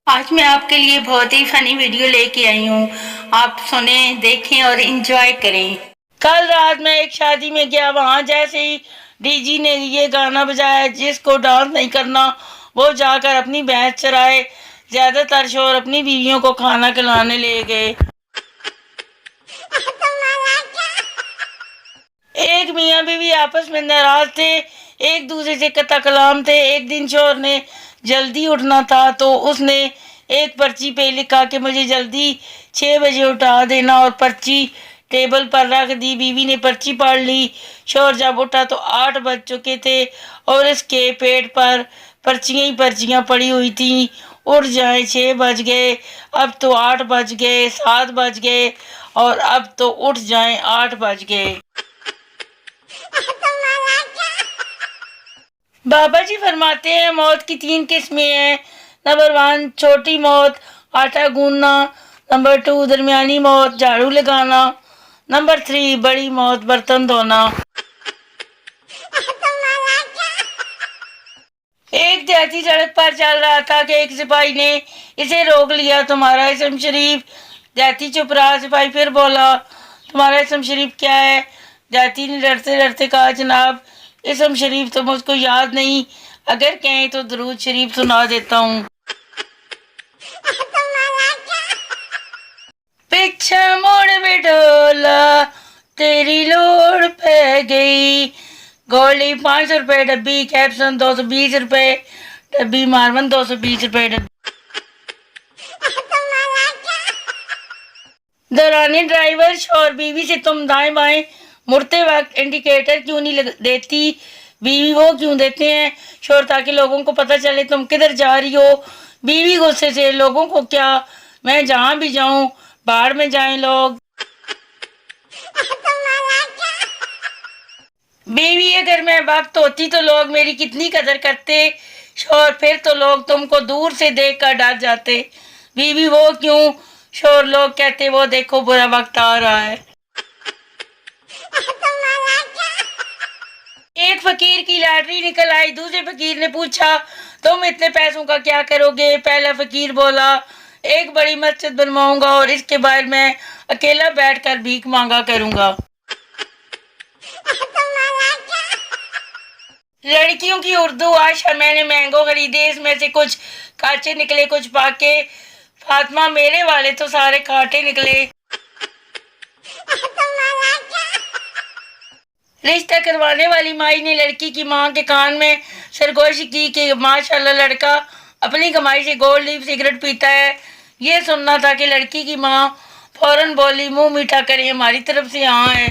آج میں آپ کے لیے بہت ہی فنی ویڈیو لے کے آئی ہوں. آپ سنیں، دیکھیں اور انجوائے کریں. کل رات میں ایک شادی میں گیا. وہاں جیسے ہی ڈی جی نے یہ گانا بجایا، جس کو ڈانس نہیں کرنا وہ جا کر اپنی بھینس چرائے. زیادہ تر شوہر اپنی بیویوں کو کھانا کھلانے لے گئے. ایک میاں بیوی آپس میں ناراض تھے، ایک دوسرے سے قطع کلام تھے. ایک دن شوہر نے جلدی اٹھنا تھا تو اس نے ایک پرچی پہ لکھا کہ مجھے جلدی 6 بجے اٹھا دینا، اور پرچی ٹیبل پر رکھ دی. بیوی نے پرچی پڑھ لی. شوہر جب اٹھا تو 8 بج چکے تھے اور اس کے پیٹ پر پرچیاں ہی پرچیاں پڑی ہوئی تھیں. اٹھ جائیں، 6 بج گئے، اب تو 8 بج گئے، 7 بج گئے، اور اب تو اٹھ جائیں، 8 بج گئے. بابا جی فرماتے ہیں موت کی 3 قسمیں ہیں. نمبر 1 چھوٹی موت، آٹا گوندنا. نمبر 2 درمیانی موت، جھاڑو لگانا. نمبر 3 بڑی موت، برتن دھونا. ایک دیہاتی سڑک پر چل رہا تھا کہ ایک سپاہی نے اسے روک لیا. تمہارا اسم شریف؟ دیہاتی چپ رہا. سپاہی پھر بولا، تمہارا اسم شریف کیا ہے؟ دیہاتی نے ڈرتے ڈرتے کہا، جناب اسم شریف تو مجھ کو یاد نہیں، اگر کہیں تو درود شریف سنا دیتا ہوں. پیچھا موڑ بٹولا تیری لوڑ پہ گئی، گولی 500 روپے ڈبی، کیپسن 220 روپے ڈبی، مارون 220 روپے ڈبی. دورانی ڈرائیور شوہر بیوی سے، تم دائیں بائیں مڑتے وقت انڈیکیٹر کیوں نہیں دیتی؟ بیوی، وہ کیوں دیتے ہیں؟ شوہر، تاکہ لوگوں کو پتہ چلے تم کدھر جا رہی ہو. بیوی غصے سے، لوگوں کو کیا، میں جہاں بھی جاؤں باہر میں جائیں لوگ. بیوی، اگر میں وقت ہوتی تو لوگ میری کتنی قدر کرتے. شوہر، پھر تو لوگ تم کو دور سے دیکھ کر ڈر جاتے. بیوی، وہ کیوں؟ شوہر، لوگ کہتے وہ دیکھو برا وقت آ رہا ہے. ایک فقیر کی لاٹری نکل آئی. دوسرے فقیر نے پوچھا، تم اتنے پیسوں کا کیا کرو گے؟ پہلا فقیر بولا، ایک بڑی مسجد بنواؤں گا اور اس کے باہر میں اکیلا بیٹھ کر بھیک مانگا کروں گا. لڑکیوں کی اردو. آج میں نے مینگو خریدے، اس میں سے کچھ کاچے نکلے، کچھ پاکے. فاطمہ، میرے والے تو سارے کھاٹے نکلے. رشتہ کروانے والی مائی نے لڑکی کی ماں کے کان میں سرگوشی کی کہ ماشاءاللہ لڑکا اپنی کمائی سے گولڈ لیف سگریٹ پیتا ہے. یہ سننا تھا کہ لڑکی کی ماں فوراً بولی، منہ میٹھا کریں، ہماری طرف سے ہاں ہے.